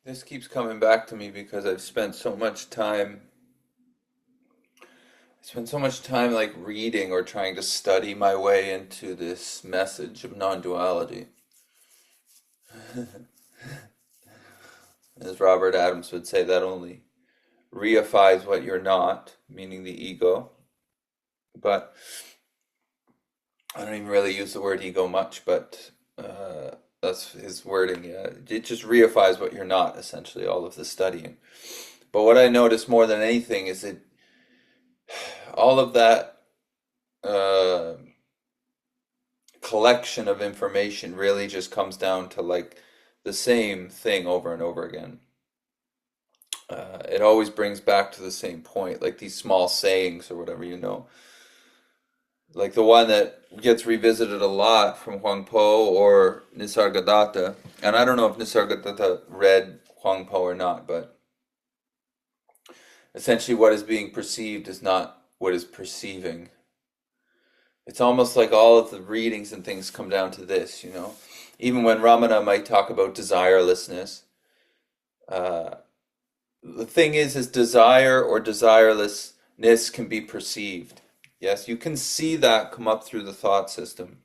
This keeps coming back to me because I spent so much time like reading or trying to study my way into this message of non-duality. As Robert Adams would say, that only reifies what you're not, meaning the ego. But I don't even really use the word ego much, but that's his wording. Yeah, it just reifies what you're not, essentially, all of the studying. But what I notice more than anything is that all of that uh, collection of information really just comes down to like the same thing over and over again. It always brings back to the same point, like these small sayings or whatever, like the one that gets revisited a lot from Huang Po or Nisargadatta. And I don't know if Nisargadatta read Huang Po or not, but essentially what is being perceived is not what is perceiving. It's almost like all of the readings and things come down to this. Even when Ramana might talk about desirelessness, uh, the thing is desire or desirelessness can be perceived. Yes, you can see that come up through the thought system,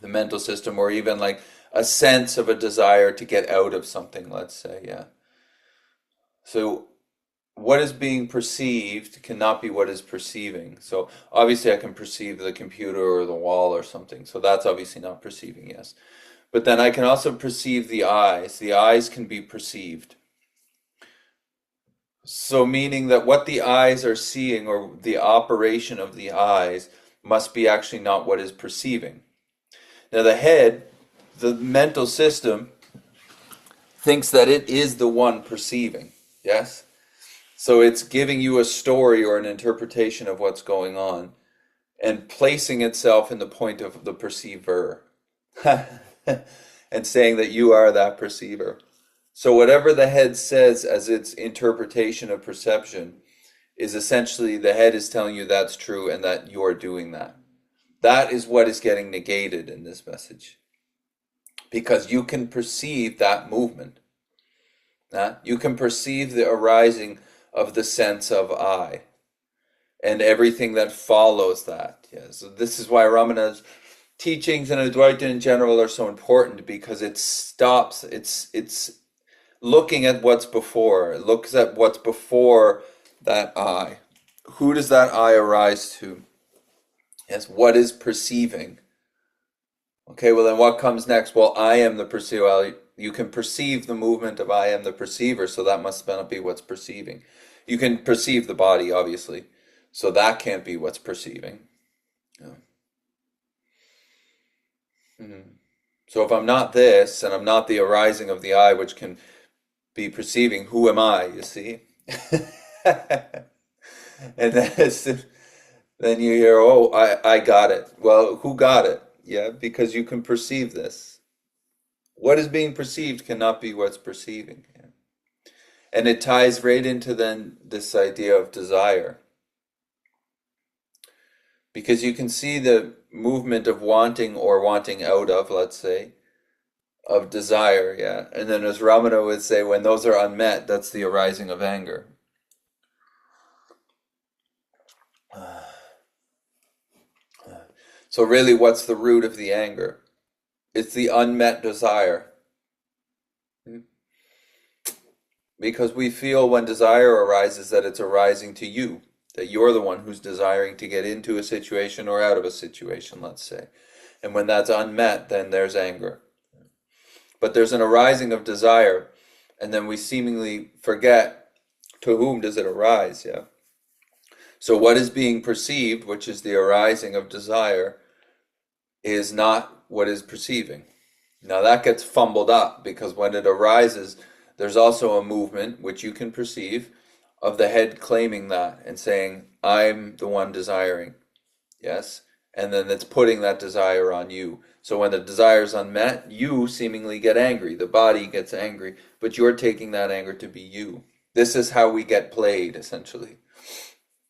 the mental system, or even like a sense of a desire to get out of something, let's say, yeah. So what is being perceived cannot be what is perceiving. So obviously I can perceive the computer or the wall or something. So that's obviously not perceiving, yes. But then I can also perceive the eyes. The eyes can be perceived. So meaning that what the eyes are seeing or the operation of the eyes must be actually not what is perceiving. Now the head, the mental system, thinks that it is the one perceiving. Yes? So it's giving you a story or an interpretation of what's going on and placing itself in the point of the perceiver and saying that you are that perceiver. So whatever the head says as its interpretation of perception is essentially the head is telling you that's true and that you're doing that. That is what is getting negated in this message. Because you can perceive that movement. You can perceive the arising of the sense of I and everything that follows that. Yeah, so this is why Ramana's teachings and Advaita in general are so important because it's looking at what's before. It looks at what's before that I. Who does that I arise to? Yes, what is perceiving? Okay, well then what comes next? Well, I am the perceiver. Well, you can perceive the movement of I am the perceiver, so that must not be what's perceiving. You can perceive the body, obviously, so that can't be what's perceiving. Yeah. Mhm. So if I'm not this, and I'm not the arising of the I, which can be perceiving, who am I, you see? And then you hear, oh, I got it. Well, who got it? Yeah, because you can perceive this. What is being perceived cannot be what's perceiving. Yeah. And it ties right into then this idea of desire. Because you can see the movement of wanting or wanting out of, let's say, of desire, yeah. And then as Ramana would say, when those are unmet, that's the arising of anger. So really, what's the root of the anger? It's the unmet desire. Because we feel when desire arises that it's arising to you, that you're the one who's desiring to get into a situation or out of a situation, let's say. And when that's unmet, then there's anger. But there's an arising of desire, and then we seemingly forget to whom does it arise, yeah? So what is being perceived, which is the arising of desire, is not what is perceiving. Now that gets fumbled up because when it arises, there's also a movement, which you can perceive, of the head claiming that and saying, I'm the one desiring. Yes? And then it's putting that desire on you. So when the desire is unmet, you seemingly get angry. The body gets angry, but you're taking that anger to be you. This is how we get played, essentially,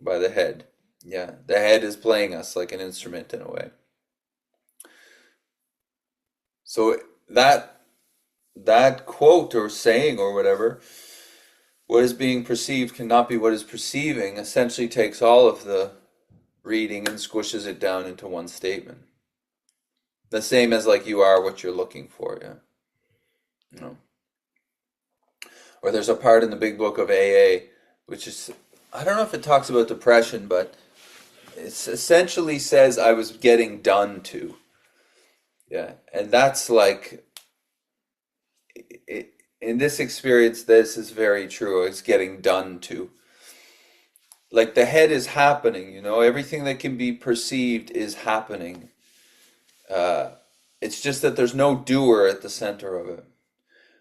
by the head. Yeah, the head is playing us like an instrument in a way. So that that quote or saying or whatever, what is being perceived cannot be what is perceiving, essentially takes all of the reading and squishes it down into one statement. The same as like you are what you're looking for, yeah. You know. Or there's a part in the big book of AA, which is, I don't know if it talks about depression, but it essentially says I was getting done to. Yeah. And that's like, in this experience, this is very true. It's getting done to. Like the head is happening, everything that can be perceived is happening. Uh, it's just that there's no doer at the center of it.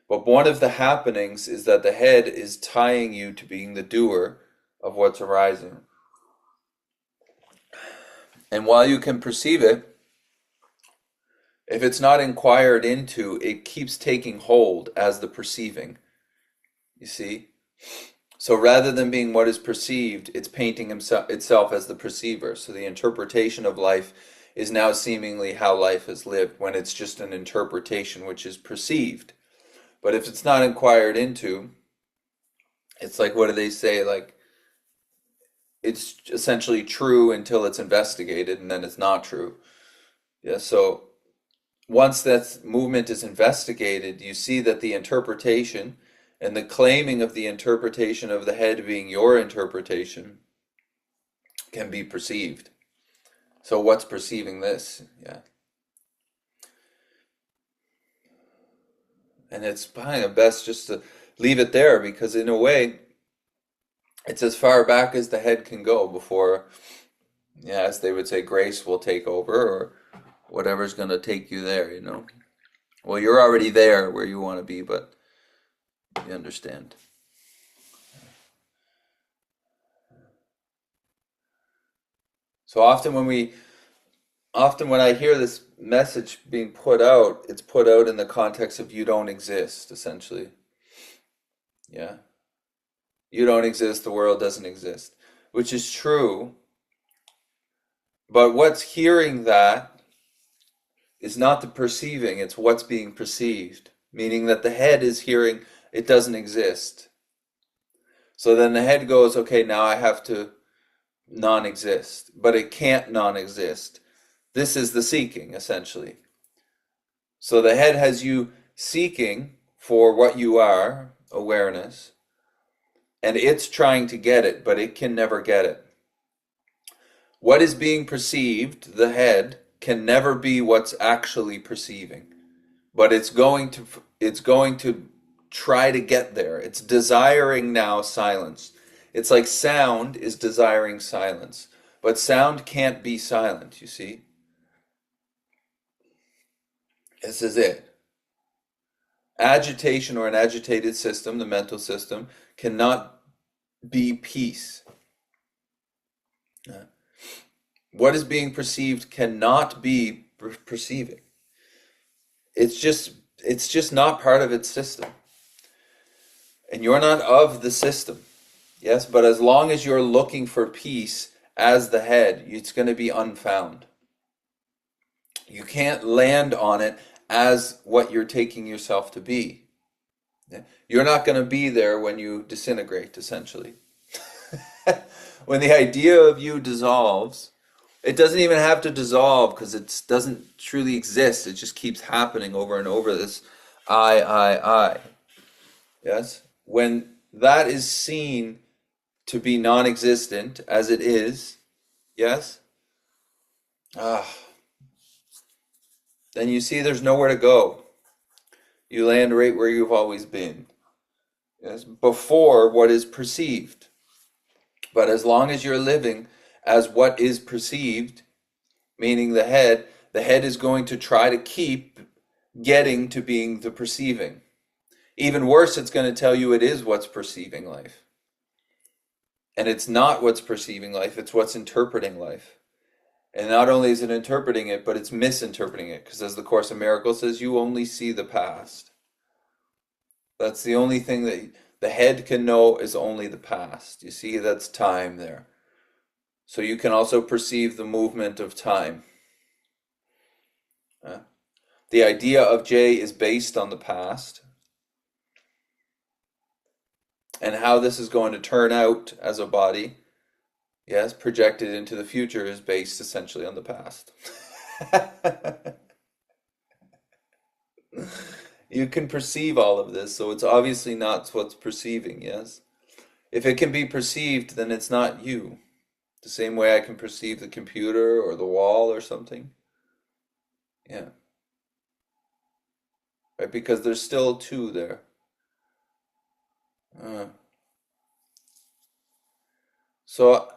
But one of the happenings is that the head is tying you to being the doer of what's arising. And while you can perceive it, if it's not inquired into, it keeps taking hold as the perceiving. You see? So rather than being what is perceived, it's painting itself as the perceiver. So the interpretation of life is now seemingly how life is lived, when it's just an interpretation which is perceived. But if it's not inquired into, it's like, what do they say? Like, it's essentially true until it's investigated, and then it's not true. Yeah, so once that movement is investigated, you see that the interpretation and the claiming of the interpretation of the head being your interpretation can be perceived. So what's perceiving this? Yeah. And it's probably best just to leave it there, because in a way, it's as far back as the head can go before, yeah, as they would say, grace will take over, or whatever's going to take you there. Well, you're already there where you want to be, but you understand. So often when I hear this message being put out, it's put out in the context of you don't exist, essentially. Yeah. You don't exist, the world doesn't exist, which is true. But what's hearing that is not the perceiving, it's what's being perceived, meaning that the head is hearing it doesn't exist. So then the head goes, okay, now I have to non-exist, but it can't non-exist. This is the seeking, essentially. So the head has you seeking for what you are, awareness, and it's trying to get it, but it can never get it. What is being perceived, the head, can never be what's actually perceiving, but it's going to try to get there. It's desiring now silence. It's like sound is desiring silence, but sound can't be silent, you see? This is it. Agitation, or an agitated system, the mental system, cannot be peace. What is being perceived cannot be perceiving. It's just not part of its system. And you're not of the system. Yes, but as long as you're looking for peace as the head, it's going to be unfound. You can't land on it as what you're taking yourself to be. You're not going to be there when you disintegrate, essentially. When the idea of you dissolves, it doesn't even have to dissolve, because it doesn't truly exist. It just keeps happening over and over, this I. Yes? When that is seen to be non-existent, as it is, yes? Then you see there's nowhere to go. You land right where you've always been. Yes? Before what is perceived. But as long as you're living as what is perceived, meaning the head is going to try to keep getting to being the perceiving. Even worse, it's going to tell you it is what's perceiving life. And it's not what's perceiving life, it's what's interpreting life. And not only is it interpreting it, but it's misinterpreting it. Because as the Course in Miracles says, you only see the past. That's the only thing that the head can know, is only the past. You see, that's time there. So you can also perceive the movement of time. The idea of J is based on the past, And how this is going to turn out as a body, yes, projected into the future, is based essentially on the past. You can perceive all of this, so it's obviously not what's perceiving, yes? If it can be perceived, then it's not you. The same way I can perceive the computer or the wall or something. Yeah, right? Because there's still two there. Uh, so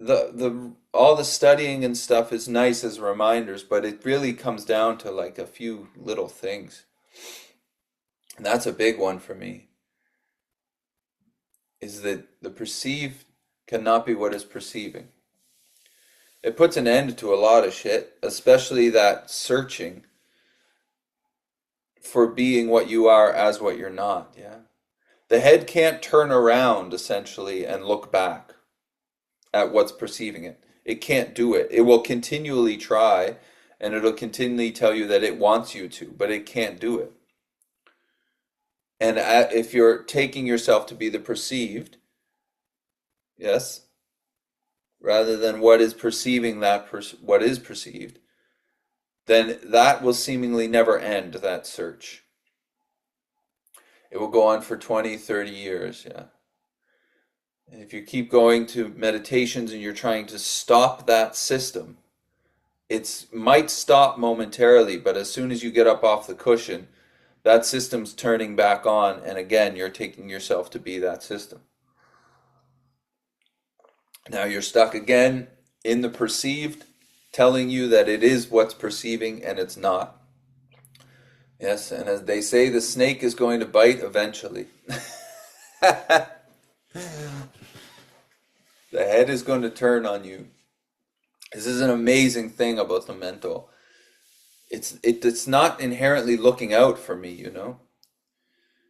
the all the studying and stuff is nice as reminders, but it really comes down to like a few little things. And that's a big one for me, is that the perceived cannot be what is perceiving. It puts an end to a lot of shit, especially that searching for being what you are as what you're not, yeah. The head can't turn around essentially and look back at what's perceiving it. It can't do it. It will continually try and it'll continually tell you that it wants you to, but it can't do it. And if you're taking yourself to be the perceived, yes, rather than what is perceiving what is perceived, then that will seemingly never end, that search. It will go on for 20, 30 years, yeah. And if you keep going to meditations and you're trying to stop that system, it might stop momentarily, but as soon as you get up off the cushion, that system's turning back on, and again, you're taking yourself to be that system. Now you're stuck again in the perceived, telling you that it is what's perceiving and it's not. Yes, and as they say, the snake is going to bite eventually. The head is going to turn on you. This is an amazing thing about the mental. It's not inherently looking out for me, you know?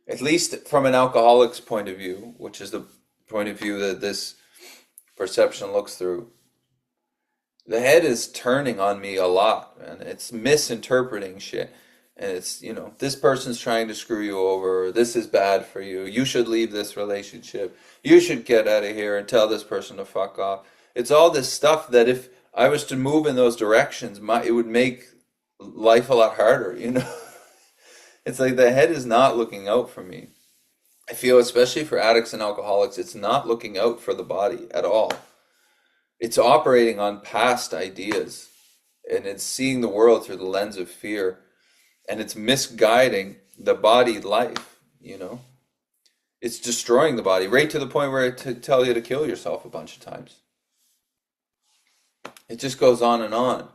At least from an alcoholic's point of view, which is the point of view that this perception looks through. The head is turning on me a lot, and it's misinterpreting shit. And it's, this person's trying to screw you over, or this is bad for you. You should leave this relationship. You should get out of here and tell this person to fuck off. It's all this stuff that if I was to move in those directions, it would make life a lot harder, you know? It's like the head is not looking out for me. I feel, especially for addicts and alcoholics, it's not looking out for the body at all. It's operating on past ideas, and it's seeing the world through the lens of fear, and it's misguiding the body life, you know? It's destroying the body, right to the point where it tell you to kill yourself a bunch of times. It just goes on and on.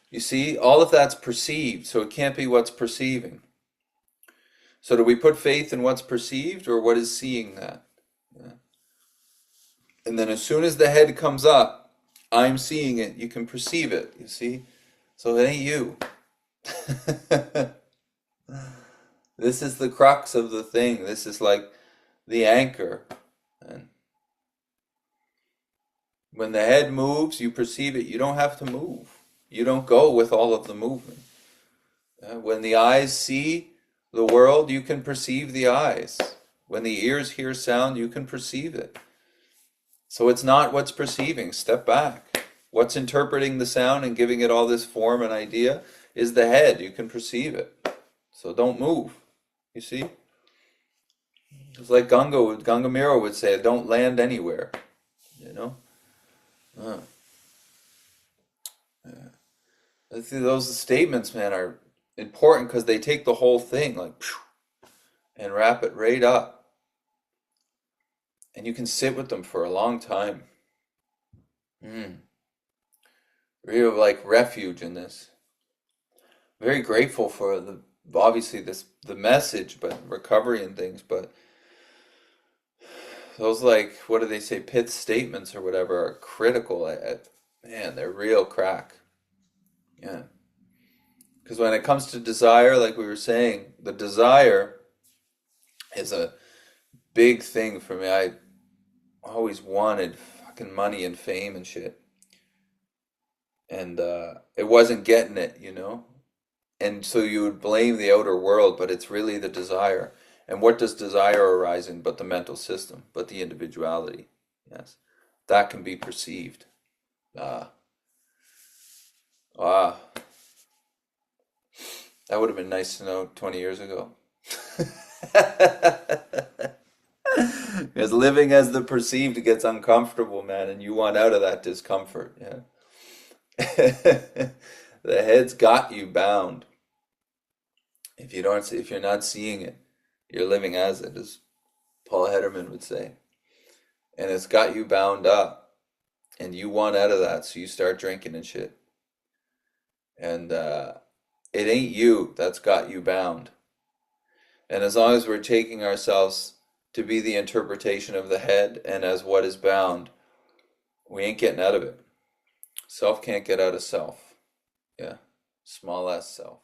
You see, all of that's perceived, so it can't be what's perceiving. So do we put faith in what's perceived or what is seeing that? Yeah. And then as soon as the head comes up, I'm seeing it. You can perceive it, you see? So it ain't you. This is the crux of the thing. This is like the anchor. And when the head moves, you perceive it. You don't have to move. You don't go with all of the movement. When the eyes see the world, you can perceive the eyes. When the ears hear sound, you can perceive it. So it's not what's perceiving. Step back. What's interpreting the sound and giving it all this form and idea is the head. You can perceive it. So don't move. You see? It's like Gangamira would say, don't land anywhere. You know? Uh, those statements, man, are important because they take the whole thing, like, and wrap it right up. And you can sit with them for a long time. Real, like, refuge in this. Very grateful for obviously the message, but recovery and things, but those, like, what do they say, pith statements or whatever are critical. Man, they're real crack. Yeah. Because when it comes to desire, like we were saying, the desire is a big thing for me. I always wanted fucking money and fame and shit. And it wasn't getting it, you know? And so you would blame the outer world, but it's really the desire. And what does desire arise in but the mental system, but the individuality? Yes. That can be perceived. Ah. Ah. That would have been nice to know 20 years ago. Because living as the perceived gets uncomfortable, man, and you want out of that discomfort. Yeah. The head's got you bound. If you're not seeing it, you're living as it, as Paul Hederman would say. And it's got you bound up, and you want out of that, so you start drinking and shit. And it ain't you that's got you bound. And as long as we're taking ourselves to be the interpretation of the head and as what is bound, we ain't getting out of it. Self can't get out of self. Yeah. Small s self.